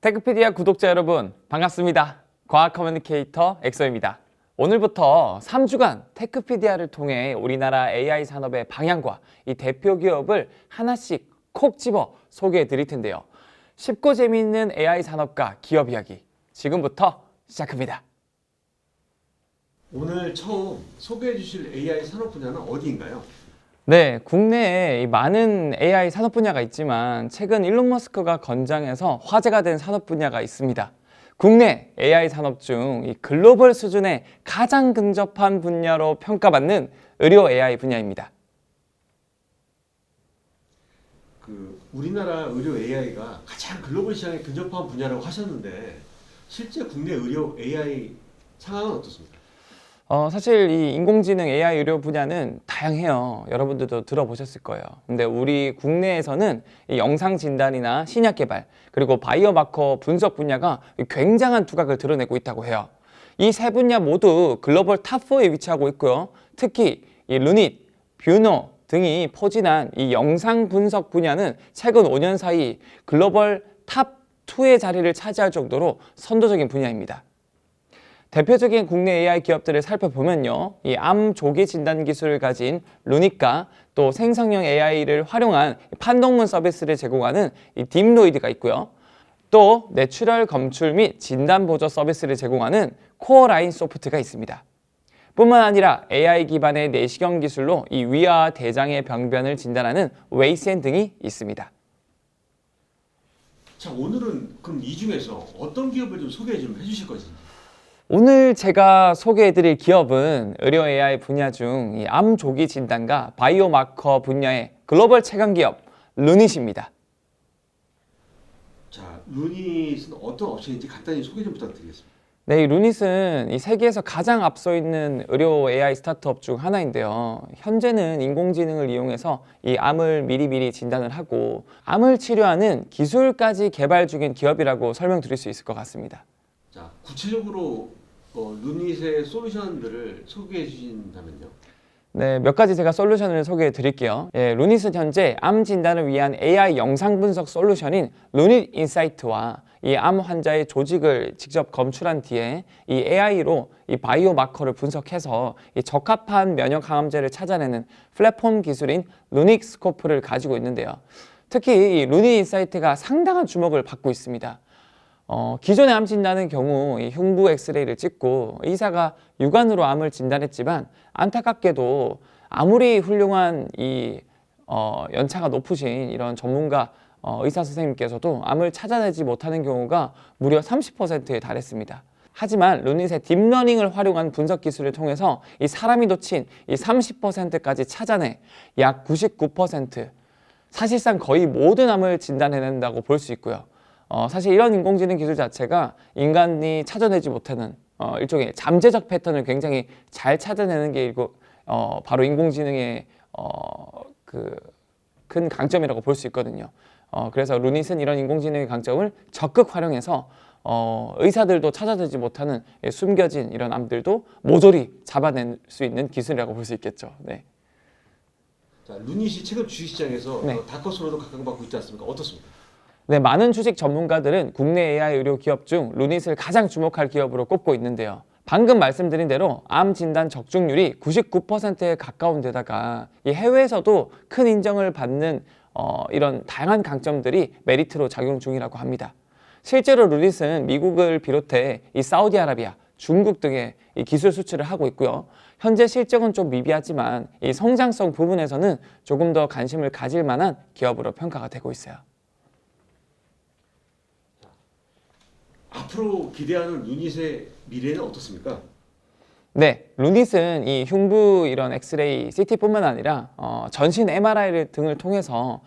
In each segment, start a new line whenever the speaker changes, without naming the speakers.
테크피디아 구독자 여러분 반갑습니다. 과학 커뮤니케이터 엑소입니다. 오늘부터 3주간 테크피디아를 통해 우리나라 AI 산업의 방향과 이 대표 기업을 하나씩 콕 집어 소개해 드릴 텐데요. 쉽고 재미있는 AI 산업과 기업 이야기 지금부터 시작합니다.
오늘 처음 소개해 주실 AI 산업 분야는 어디인가요?
네, 국내에 많은 AI 산업 분야가 있지만 최근 일론 머스크가 건장해서 화제가 된 산업 분야가 있습니다. 국내 AI 산업 중 이 글로벌 수준에 가장 근접한 분야로 평가받는 의료 AI 분야입니다.
우리나라 의료 AI가 가장 글로벌 시장에 근접한 분야라고 하셨는데 실제 국내 의료 AI 상황은 어떻습니까?
사실 이 인공지능 AI 의료 분야는 다양해요. 여러분들도 들어보셨을 거예요. 근데 우리 국내에서는 이 영상 진단이나 신약 개발, 그리고 바이오마커 분석 분야가 굉장한 두각을 드러내고 있다고 해요. 이 세 분야 모두 글로벌 탑4에 위치하고 있고요. 특히 이 루닛, 뷰노 등이 포진한 이 영상 분석 분야는 최근 5년 사이 글로벌 탑2의 자리를 차지할 정도로 선도적인 분야입니다. 대표적인 국내 AI 기업들을 살펴보면요. 이 암 조기 진단 기술을 가진 루닛과 또 생성형 AI를 활용한 판독문 서비스를 제공하는 이 딥노이드가 있고요. 또 내추럴 검출 및 진단 보조 서비스를 제공하는 코어라인 소프트가 있습니다. 뿐만 아니라 AI 기반의 내시경 기술로 이 위와 대장의 병변을 진단하는 웨이센 등이 있습니다.
자, 오늘은 그럼 이 중에서 어떤 기업을 좀 소개 좀 해주실 것인지.
오늘 제가 소개해드릴 기업은 의료 AI 분야 중 이 암 조기 진단과 바이오마커 분야의 글로벌 최강 기업 루닛입니다.
자, 루닛은 어떤 업체인지 간단히 소개 좀 부탁드리겠습니다.
네, 이 루닛은 이 세계에서 가장 앞서 있는 의료 AI 스타트업 중 하나인데요. 현재는 인공지능을 이용해서 이 암을 미리미리 진단을 하고 암을 치료하는 기술까지 개발 중인 기업이라고 설명드릴 수 있을 것 같습니다.
자, 구체적으로 루닛의 솔루션들을 소개해 주신다면요.
네, 몇 가지 제가 솔루션을 소개해 드릴게요. 예, 루닛은 현재 암 진단을 위한 AI 영상 분석 솔루션인 루닛 인사이트와 이 암 환자의 조직을 직접 검출한 뒤에 이 AI로 이 바이오마커를 분석해서 이 적합한 면역 항암제를 찾아내는 플랫폼 기술인 루닛 스코프를 가지고 있는데요. 특히 이 루닛 인사이트가 상당한 주목을 받고 있습니다. 기존의 암 진단의 경우 이 흉부 엑스레이를 찍고 의사가 육안으로 암을 진단했지만 안타깝게도 아무리 훌륭한 연차가 높으신 이런 전문가 의사 선생님께서도 암을 찾아내지 못하는 경우가 무려 30%에 달했습니다. 하지만 루닛의 딥러닝을 활용한 분석 기술을 통해서 이 사람이 놓친 이 30%까지 찾아내 약 99%, 사실상 거의 모든 암을 진단해낸다고 볼 수 있고요. 사실 이런 인공지능 기술 자체가 인간이 찾아내지 못하는 일종의 잠재적 패턴을 굉장히 잘 찾아내는 게 바로 인공지능의 큰 강점이라고 볼 수 있거든요. 그래서 루닛은 이런 인공지능의 강점을 적극 활용해서 의사들도 찾아내지 못하는 숨겨진 이런 암들도 모조리 잡아낼 수 있는 기술이라고 볼 수 있겠죠. 네.
자, 루닛이 최근 주식시장에서
네.
다커스로도 각광받고 있지 않습니까? 어떻습니까?
네, 많은 주식 전문가들은 국내 AI 의료 기업 중 루닛을 가장 주목할 기업으로 꼽고 있는데요. 방금 말씀드린 대로 암 진단 적중률이 99%에 가까운 데다가 이 해외에서도 큰 인정을 받는 이런 다양한 강점들이 메리트로 작용 중이라고 합니다. 실제로 루닛은 미국을 비롯해 이 사우디아라비아, 중국 등에 이 기술 수출을 하고 있고요. 현재 실적은 좀 미비하지만 이 성장성 부분에서는 조금 더 관심을 가질 만한 기업으로 평가가 되고 있어요.
앞으로 기대하는 루닛의 미래는 어떻습니까?
네, 루닛은 이 흉부 이런 엑스레이, CT뿐만 아니라 전신 MRI 등을 통해서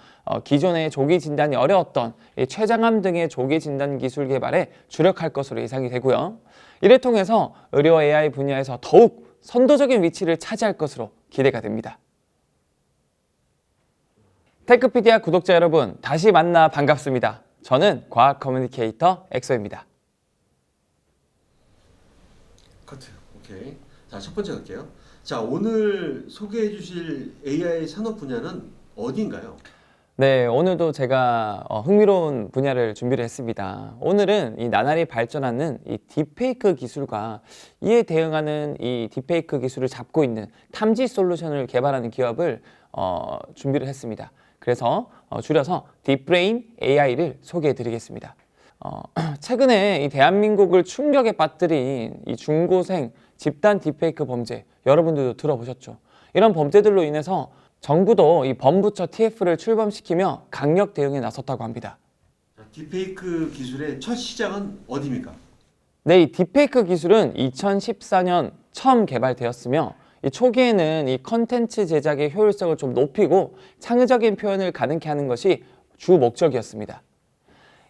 기존의 조기 진단이 어려웠던 이 췌장암 등의 조기 진단 기술 개발에 주력할 것으로 예상이 되고요. 이를 통해서 의료 AI 분야에서 더욱 선도적인 위치를 차지할 것으로 기대가 됩니다. 테크피디아 구독자 여러분, 다시 만나 반갑습니다. 저는 과학 커뮤니케이터 엑소입니다.
커트. 오케이. 자, 첫 번째 갈게요. 자, 오늘 소개해 주실 AI 산업 분야는 어디인가요?
네, 오늘도 제가 흥미로운 분야를 준비를 했습니다. 오늘은 이 나날이 발전하는 이 딥페이크 기술과 이에 대응하는 이 딥페이크 기술을 잡고 있는 탐지 솔루션을 개발하는 기업을 준비를 했습니다. 그래서 줄여서 딥브레인 AI를 소개해 드리겠습니다. 최근에 이 대한민국을 충격에 빠뜨린 이 중고생 집단 딥페이크 범죄, 여러분들도 들어보셨죠? 이런 범죄들로 인해서 정부도 이 범부처 TF를 출범시키며 강력 대응에 나섰다고 합니다.
딥페이크 기술의 첫 시작은 어디입니까?
네, 이 딥페이크 기술은 2014년 처음 개발되었으며 이 초기에는 이 컨텐츠 제작의 효율성을 좀 높이고 창의적인 표현을 가능케 하는 것이 주 목적이었습니다.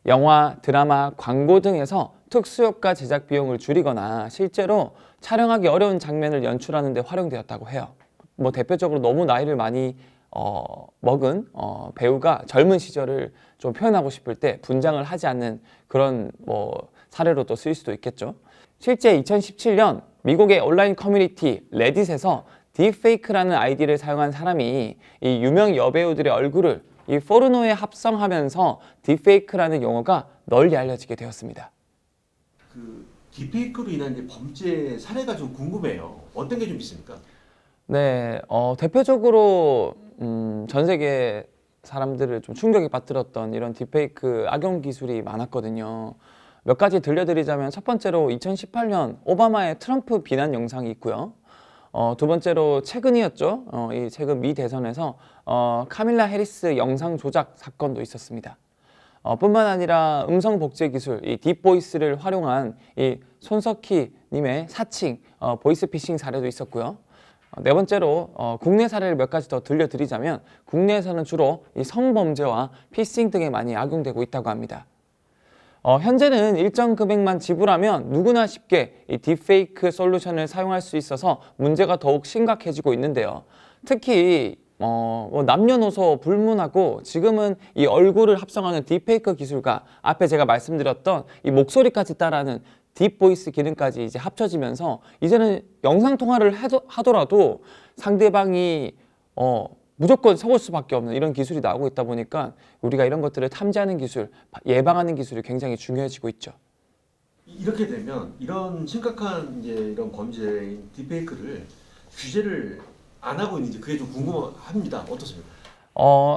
영화, 드라마, 광고 등에서 특수효과 제작 비용을 줄이거나 실제로 촬영하기 어려운 장면을 연출하는 데 활용되었다고 해요. 뭐 대표적으로 너무 나이를 많이 먹은 배우가 젊은 시절을 좀 표현하고 싶을 때 분장을 하지 않는 그런 사례로 또 쓰일 수도 있겠죠. 실제 2017년 미국의 온라인 커뮤니티 레딧에서 딥페이크라는 아이디를 사용한 사람이 이 유명 여배우들의 얼굴을 이 포르노에 합성하면서 딥페이크라는 용어가 널리 알려지게 되었습니다.
그 딥페이크로 인한 이제 범죄 사례가 좀 궁금해요. 어떤 게 좀 있습니까?
네, 대표적으로 전 세계 사람들을 좀 충격에 빠뜨렸던 이런 딥페이크 악용 기술이 많았거든요. 몇 가지 들려드리자면 첫 번째로 2018년 오바마의 트럼프 비난 영상이 있고요. 두 번째로 최근이었죠. 이 최근 미 대선에서 카밀라 해리스 영상 조작 사건도 있었습니다. 뿐만 아니라 음성 복제 기술, 이 딥보이스를 활용한 이 손석희 님의 사칭, 보이스피싱 사례도 있었고요. 네 번째로 국내 사례를 몇 가지 더 들려드리자면 국내에서는 주로 이 성범죄와 피싱 등에 많이 악용되고 있다고 합니다. 현재는 일정 금액만 지불하면 누구나 쉽게 이 딥페이크 솔루션을 사용할 수 있어서 문제가 더욱 심각해지고 있는데요. 특히 남녀노소 불문하고 지금은 이 얼굴을 합성하는 딥페이크 기술과 앞에 제가 말씀드렸던 이 목소리까지 따라하는 딥보이스 기능까지 이제 합쳐지면서 이제는 영상 통화를 하더라도 상대방이 무조건 속을 수밖에 없는 이런 기술이 나오고 있다 보니까 우리가 이런 것들을 탐지하는 기술, 예방하는 기술이 굉장히 중요해지고 있죠.
이렇게 되면 이런 심각한 이제 이런 범죄인 딥페이크를 규제를 안 하고 있는지 그게 좀 궁금합니다. 어떻습니까?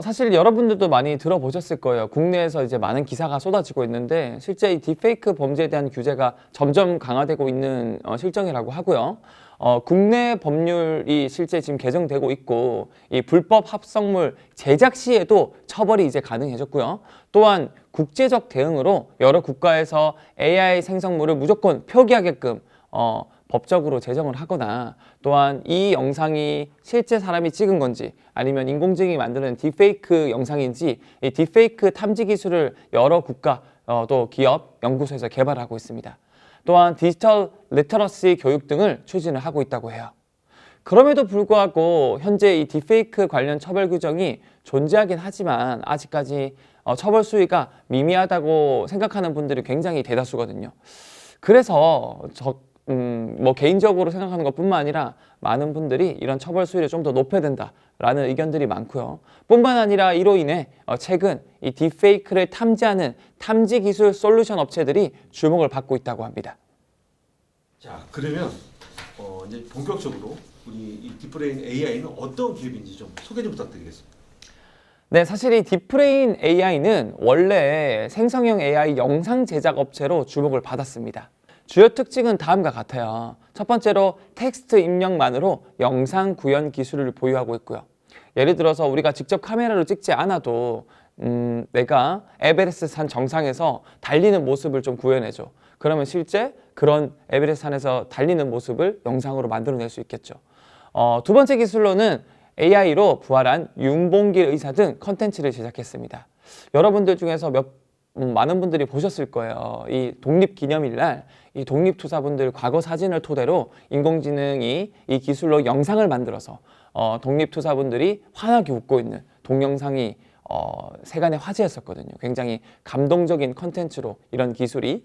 사실 여러분들도 많이 들어보셨을 거예요. 국내에서 이제 많은 기사가 쏟아지고 있는데 실제 이 딥페이크 범죄에 대한 규제가 점점 강화되고 있는 실정이라고 하고요. 국내 법률이 실제 지금 개정되고 있고 이 불법 합성물 제작 시에도 처벌이 이제 가능해졌고요. 또한 국제적 대응으로 여러 국가에서 AI 생성물을 무조건 표기하게끔 법적으로 제정을 하거나 또한 이 영상이 실제 사람이 찍은 건지 아니면 인공지능이 만드는 딥페이크 영상인지 이 딥페이크 탐지 기술을 여러 국가 또 기업, 연구소에서 개발하고 있습니다. 또한 디지털 리터러시 교육 등을 추진을 하고 있다고 해요. 그럼에도 불구하고 현재 이 딥페이크 관련 처벌 규정이 존재하긴 하지만 아직까지 처벌 수위가 미미하다고 생각하는 분들이 굉장히 대다수거든요. 그래서 개인적으로 생각하는 것뿐만 아니라 많은 분들이 이런 처벌 수위를 좀 더 높여야 된다라는 의견들이 많고요. 뿐만 아니라 이로 인해 최근 이 딥페이크를 탐지하는 탐지 기술 솔루션 업체들이 주목을 받고 있다고 합니다.
자, 그러면 이제 본격적으로 우리 이 딥브레인 AI는 어떤 기업인지 좀 소개 좀 부탁드리겠습니다.
네, 사실 이 딥브레인 AI는 원래 생성형 AI 영상 제작 업체로 주목을 받았습니다. 주요 특징은 다음과 같아요. 첫 번째로 텍스트 입력만으로 영상 구현 기술을 보유하고 있고요. 예를 들어서 우리가 직접 카메라로 찍지 않아도 내가 에베레스트 산 정상에서 달리는 모습을 좀 구현해줘. 그러면 실제 그런 에베레스트 산에서 달리는 모습을 영상으로 만들어낼 수 있겠죠. 두 번째 기술로는 AI로 부활한 윤봉길 의사 등 컨텐츠를 제작했습니다. 여러분들 중에서 많은 분들이 보셨을 거예요. 이 독립기념일 날 이 독립투사분들 과거 사진을 토대로 인공지능이 이 기술로 영상을 만들어서 독립투사분들이 환하게 웃고 있는 동영상이 세간의 화제였었거든요. 굉장히 감동적인 컨텐츠로 이런 기술이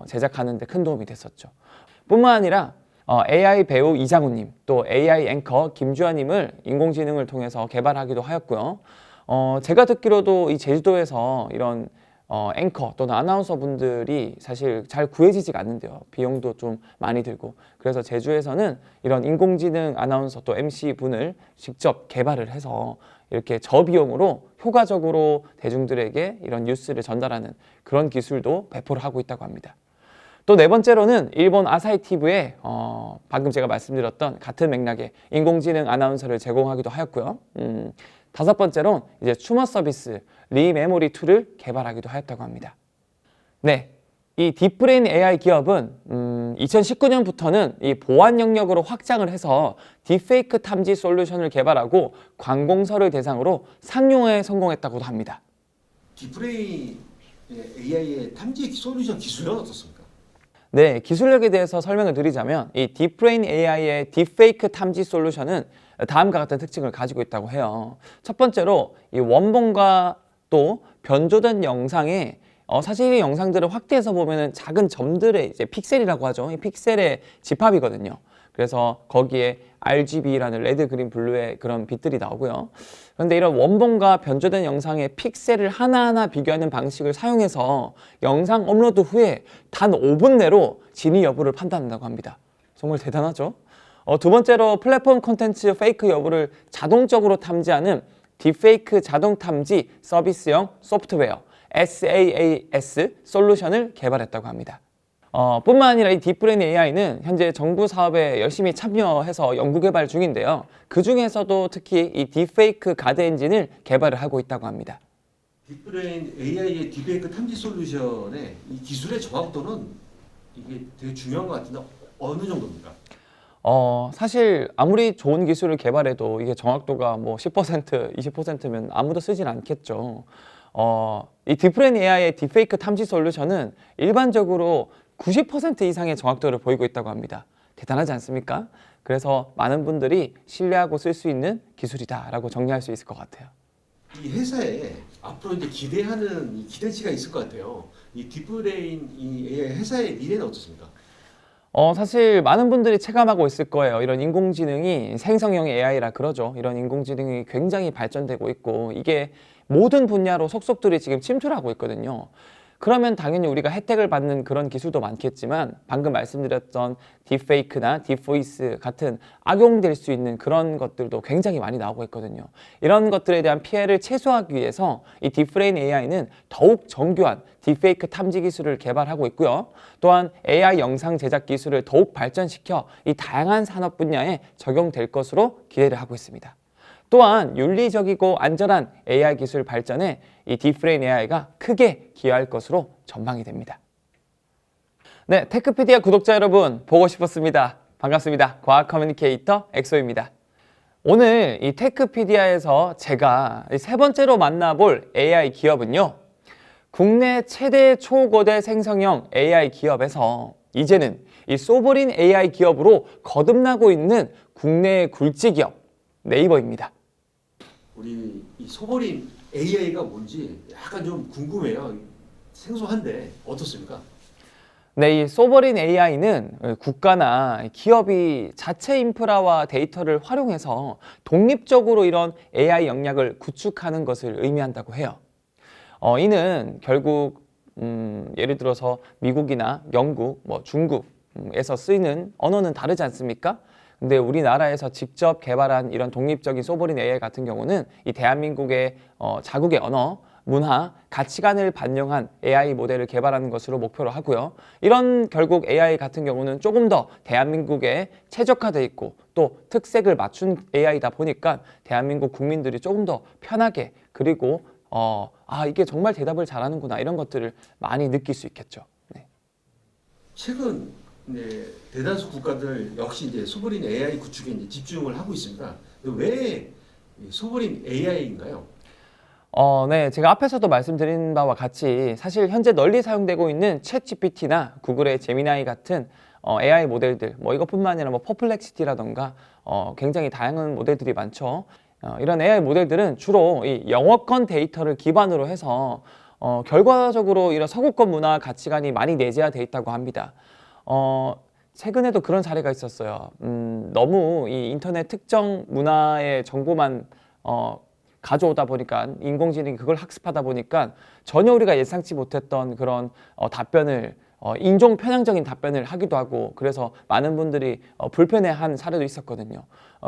제작하는 데 큰 도움이 됐었죠. 뿐만 아니라 AI 배우 이장훈님, 또 AI 앵커 김주환님을 인공지능을 통해서 개발하기도 하였고요. 제가 듣기로도 이 제주도에서 이런 앵커 또는 아나운서 분들이 사실 잘 구해지지가 않는데요. 비용도 좀 많이 들고. 그래서 제주에서는 이런 인공지능 아나운서 또 MC 분을 직접 개발을 해서 이렇게 저비용으로 효과적으로 대중들에게 이런 뉴스를 전달하는 그런 기술도 배포를 하고 있다고 합니다. 또 네 번째로는 일본 아사히 TV에 방금 제가 말씀드렸던 같은 맥락의 인공지능 아나운서를 제공하기도 하였고요. 다섯 번째로 이제 추모 서비스 리메모리 2를 개발하기도 하였다고 합니다. 네, 이 딥브레인 AI 기업은 2019년부터는 이 보안 영역으로 확장을 해서 딥페이크 탐지 솔루션을 개발하고 관공서를 대상으로 상용화에 성공했다고도 합니다.
딥브레인 AI의 탐지 솔루션 기술은 어떻습니까?
네, 기술력에 대해서 설명을 드리자면 이 딥브레인 AI의 딥페이크 탐지 솔루션은 다음과 같은 특징을 가지고 있다고 해요. 첫 번째로 이 원본과 또 변조된 영상에 사실 이 영상들을 확대해서 보면은 작은 점들의 이제 픽셀이라고 하죠. 이 픽셀의 집합이거든요. 그래서 거기에 RGB라는 레드, 그린, 블루의 그런 빛들이 나오고요. 그런데 이런 원본과 변조된 영상의 픽셀을 하나하나 비교하는 방식을 사용해서 영상 업로드 후에 단 5분 내로 진위 여부를 판단한다고 합니다. 정말 대단하죠? 두 번째로 플랫폼 콘텐츠 페이크 여부를 자동적으로 탐지하는 딥페이크 자동 탐지 서비스형 소프트웨어 SaaS 솔루션을 개발했다고 합니다. 뿐만 아니라 이 딥브레인 AI는 현재 정부 사업에 열심히 참여해서 연구개발 중인데요. 그 중에서도 특히 이 딥페이크 가드 엔진을 개발을 하고 있다고 합니다.
딥브레인 AI의 딥페이크 탐지 솔루션의 이 기술의 정확도는 이게 되게 중요한 것 같은데 어느 정도입니까?
사실 아무리 좋은 기술을 개발해도 이게 정확도가 뭐 10%, 20%면 아무도 쓰진 않겠죠. 이 딥브레인 AI의 딥페이크 탐지 솔루션은 일반적으로 90% 이상의 정확도를 보이고 있다고 합니다. 대단하지 않습니까? 그래서 많은 분들이 신뢰하고 쓸 수 있는 기술이다라고 정리할 수 있을 것 같아요.
이 회사에 앞으로 이제 기대하는 이 기대치가 있을 것 같아요. 이 딥브레인 이 AI 회사의 미래는 어떻습니까?
사실 많은 분들이 체감하고 있을 거예요. 이런 인공지능이 생성형 AI라 그러죠. 이런 인공지능이 굉장히 발전되고 있고 이게 모든 분야로 속속들이 지금 침투를 하고 있거든요. 그러면 당연히 우리가 혜택을 받는 그런 기술도 많겠지만 방금 말씀드렸던 딥페이크나 딥보이스 같은 악용될 수 있는 그런 것들도 굉장히 많이 나오고 있거든요. 이런 것들에 대한 피해를 최소화하기 위해서 이 딥브레인 AI는 더욱 정교한 딥페이크 탐지 기술을 개발하고 있고요. 또한 AI 영상 제작 기술을 더욱 발전시켜 이 다양한 산업 분야에 적용될 것으로 기대를 하고 있습니다. 또한 윤리적이고 안전한 AI 기술 발전에 이 딥브레인 AI가 크게 기여할 것으로 전망이 됩니다. 네, 테크피디아 구독자 여러분, 보고 싶었습니다. 반갑습니다. 과학 커뮤니케이터 엑소입니다. 오늘 이 테크피디아에서 제가 세 번째로 만나볼 AI 기업은요, 국내 최대 초거대 생성형 AI 기업에서 이제는 이 소버린 AI 기업으로 거듭나고 있는 국내의 굴지 기업 네이버입니다.
우리 이 소버린 AI가 뭔지 약간 좀 궁금해요. 생소한데 어떻습니까?
네, 이 소버린 AI는 국가나 기업이 자체 인프라와 데이터를 활용해서 독립적으로 이런 AI 역량을 구축하는 것을 의미한다고 해요. 이는 결국 예를 들어서 미국이나 영국, 중국에서 쓰이는 언어는 다르지 않습니까? 근데 우리나라에서 직접 개발한 이런 독립적인 소버린 AI 같은 경우는 이 대한민국의 자국의 언어, 문화, 가치관을 반영한 AI 모델을 개발하는 것으로 목표로 하고요. 이런 결국 AI 같은 경우는 조금 더 대한민국에 최적화되어 있고 또 특색을 맞춘 AI다 보니까 대한민국 국민들이 조금 더 편하게 그리고 이게 정말 대답을 잘하는구나 이런 것들을 많이 느낄 수 있겠죠. 네.
최근 대다수 국가들 역시 이제 소버린 AI 구축에 이제 집중을 하고 있습니다. 왜 소버린 AI인가요?
네, 제가 앞에서도 말씀드린 바와 같이 사실 현재 널리 사용되고 있는 챗GPT나 구글의 제미나이 같은 AI 모델들, 이것뿐만 아니라 퍼플렉시티라던가 굉장히 다양한 모델들이 많죠. 이런 AI 모델들은 주로 이 영어권 데이터를 기반으로 해서 결과적으로 이런 서구권 문화 가치관이 많이 내재화되어 있다고 합니다. 최근에도 그런 사례가 있었어요. 너무 이 인터넷 특정 문화의 정보만 가져오다 보니까 인공지능이 그걸 학습하다 보니까 전혀 우리가 예상치 못했던 그런 답변을 인종 편향적인 답변을 하기도 하고 그래서 많은 분들이 불편해한 사례도 있었거든요.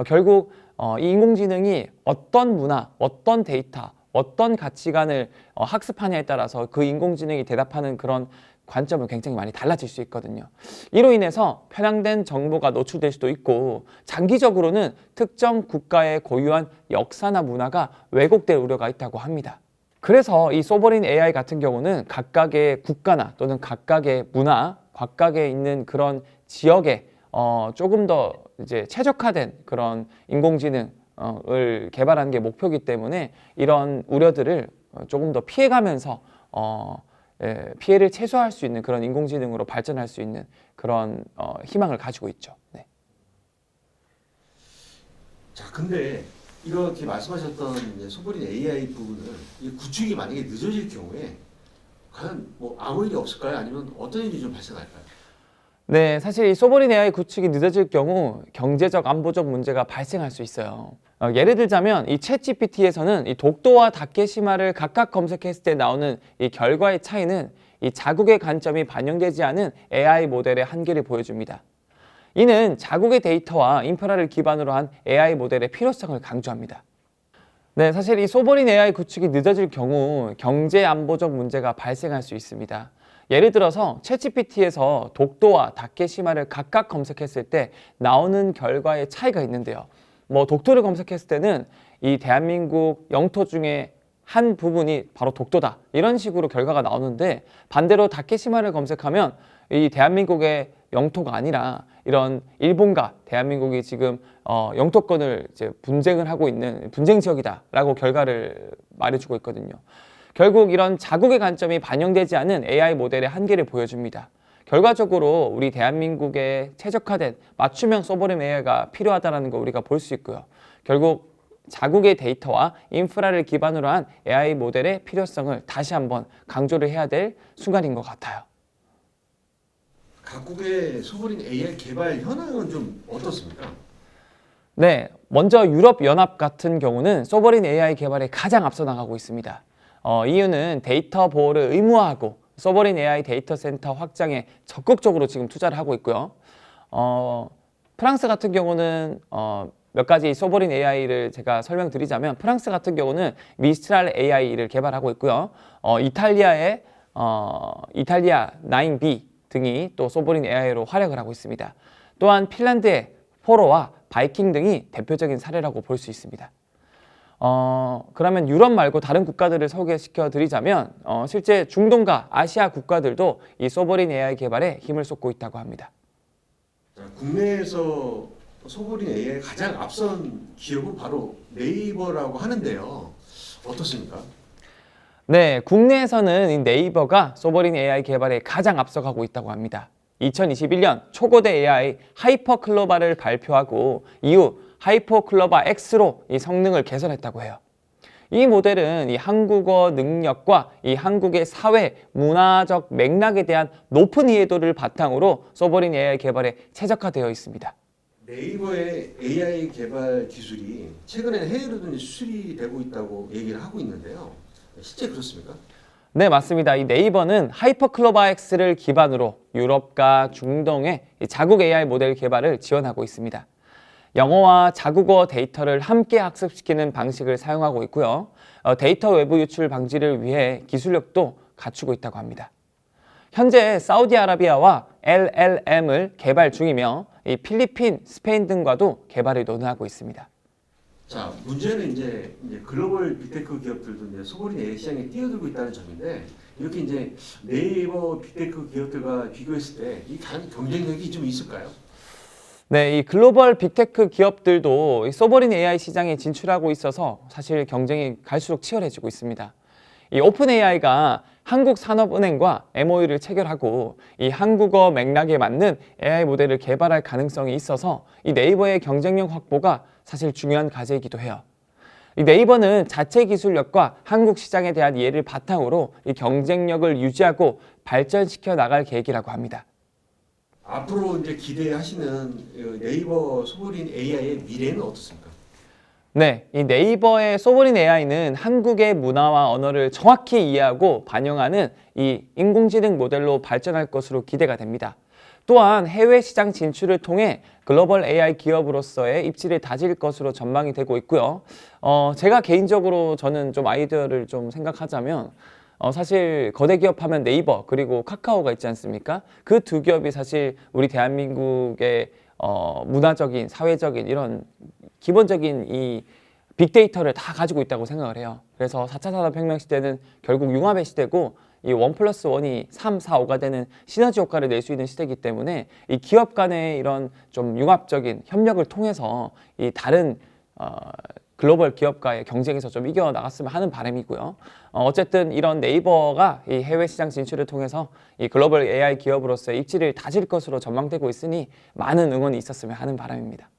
결국 이 인공지능이 어떤 문화, 어떤 데이터, 어떤 가치관을 학습하냐에 따라서 그 인공지능이 대답하는 그런 관점은 굉장히 많이 달라질 수 있거든요. 이로 인해서 편향된 정보가 노출될 수도 있고 장기적으로는 특정 국가의 고유한 역사나 문화가 왜곡될 우려가 있다고 합니다. 그래서 이 소버린 AI 같은 경우는 각각의 국가나 또는 각각의 문화, 각각에 있는 그런 지역에 조금 더 이제 최적화된 그런 인공지능을 개발하는 게 목표이기 때문에 이런 우려들을 조금 더 피해가면서 피해를 최소화할 수 있는 그런 인공지능으로 발전할 수 있는 그런 희망을 가지고 있죠. 네.
자, 근데 이렇게 말씀하셨던 이제 소버린 AI 부분을 이 구축이 만약에 늦어질 경우에 과연 뭐 아무 일이 없을까요? 아니면 어떤 일이 좀 발생할까요?
네, 사실 이 소버린 AI 구축이 늦어질 경우 경제적, 안보적 문제가 발생할 수 있어요. 예를 들자면 이 챗GPT에서는 이 독도와 다케시마를 각각 검색했을 때 나오는 이 결과의 차이는 이 자국의 관점이 반영되지 않은 AI 모델의 한계를 보여줍니다. 이는 자국의 데이터와 인프라를 기반으로 한 AI 모델의 필요성을 강조합니다. 네, 사실 이 소버린 AI 구축이 늦어질 경우 경제 안보적 문제가 발생할 수 있습니다. 예를 들어서 챗GPT에서 독도와 다케시마를 각각 검색했을 때 나오는 결과의 차이가 있는데요. 뭐 독도를 검색했을 때는 이 대한민국 영토 중에 한 부분이 바로 독도다 이런 식으로 결과가 나오는데 반대로 다케시마를 검색하면 이 대한민국의 영토가 아니라 이런 일본과 대한민국이 지금 영토권을 이제 분쟁을 하고 있는 분쟁 지역이다라고 결과를 말해주고 있거든요. 결국 이런 자국의 관점이 반영되지 않은 AI 모델의 한계를 보여줍니다. 결과적으로 우리 대한민국에 최적화된 맞춤형 소버린 AI가 필요하다는 거 우리가 볼 수 있고요. 결국 자국의 데이터와 인프라를 기반으로 한 AI 모델의 필요성을 다시 한번 강조를 해야 될 순간인 것 같아요.
각국의 소버린 AI 개발 현황은 좀 어떻습니까?
네, 먼저 유럽연합 같은 경우는 소버린 AI 개발에 가장 앞서 나가고 있습니다. 이유는 데이터 보호를 의무화하고 소버린 AI 데이터 센터 확장에 적극적으로 지금 투자를 하고 있고요. 프랑스 같은 경우는 몇 가지 소버린 AI를 제가 설명드리자면 프랑스 같은 경우는 미스트랄 AI를 개발하고 있고요. 이탈리아의 이탈리아 9B 등이 또 소버린 AI로 활약을 하고 있습니다. 또한 핀란드의 포로와 바이킹 등이 대표적인 사례라고 볼 수 있습니다. 그러면 유럽 말고 다른 국가들을 소개시켜 드리자면 실제 중동과 아시아 국가들도 이 소버린 AI 개발에 힘을 쏟고 있다고 합니다.
자, 국내에서 소버린 AI 가장 앞선 기업은 바로 네이버라고 하는데요. 어떻습니까?
네, 국내에서는 이 네이버가 소버린 AI 개발에 가장 앞서가고 있다고 합니다. 2021년 초거대 AI 하이퍼클로바를 발표하고 이후 하이퍼클로바 X로 이 성능을 개선했다고 해요. 이 모델은 이 한국어 능력과 이 한국의 사회, 문화적 맥락에 대한 높은 이해도를 바탕으로 소버린 AI 개발에 최적화되어 있습니다.
네이버의 AI 개발 기술이 최근에 해외로도 수출이 되고 있다고 얘기를 하고 있는데요. 실제 그렇습니까?
네, 맞습니다. 이 네이버는 하이퍼클로바 X를 기반으로 유럽과 중동의 자국 AI 모델 개발을 지원하고 있습니다. 영어와 자국어 데이터를 함께 학습시키는 방식을 사용하고 있고요. 데이터 외부 유출 방지를 위해 기술력도 갖추고 있다고 합니다. 현재 사우디아라비아와 LLM을 개발 중이며 이 필리핀, 스페인 등과도 개발을 논의하고 있습니다.
자, 문제는 이제 글로벌 빅테크 기업들도 이제 소버린 AI 시장에 뛰어들고 있다는 점인데 이렇게 이제 네이버 빅테크 기업들과 비교했을 때 이 경쟁력이 좀 있을까요?
네, 이 글로벌 빅테크 기업들도 이 소버린 AI 시장에 진출하고 있어서 사실 경쟁이 갈수록 치열해지고 있습니다. 이 오픈 AI가 한국산업은행과 MOU를 체결하고 이 한국어 맥락에 맞는 AI 모델을 개발할 가능성이 있어서 이 네이버의 경쟁력 확보가 사실 중요한 과제이기도 해요. 이 네이버는 자체 기술력과 한국 시장에 대한 이해를 바탕으로 이 경쟁력을 유지하고 발전시켜 나갈 계획이라고 합니다.
앞으로 이제 기대하시는 네이버 소버린 AI의 미래는 어떻습니까?
네, 이 네이버의 소브린 AI는 한국의 문화와 언어를 정확히 이해하고 반영하는 이 인공지능 모델로 발전할 것으로 기대가 됩니다. 또한 해외 시장 진출을 통해 글로벌 AI 기업으로서의 입지를 다질 것으로 전망이 되고 있고요. 제가 개인적으로 저는 좀 아이디어를 좀 생각하자면 사실 거대 기업 하면 네이버 그리고 카카오가 있지 않습니까? 그 두 기업이 사실 우리 대한민국의 문화적인, 사회적인 이런 기본적인 이 빅데이터를 다 가지고 있다고 생각을 해요. 그래서 4차 산업혁명 시대는 결국 융합의 시대고 이 1+1이 3, 4, 5가 되는 시너지 효과를 낼 수 있는 시대이기 때문에 이 기업 간의 이런 좀 융합적인 협력을 통해서 이 다른 글로벌 기업과의 경쟁에서 좀 이겨나갔으면 하는 바람이고요. 어쨌든 이런 네이버가 이 해외 시장 진출을 통해서 이 글로벌 AI 기업으로서의 입지를 다질 것으로 전망되고 있으니 많은 응원이 있었으면 하는 바람입니다.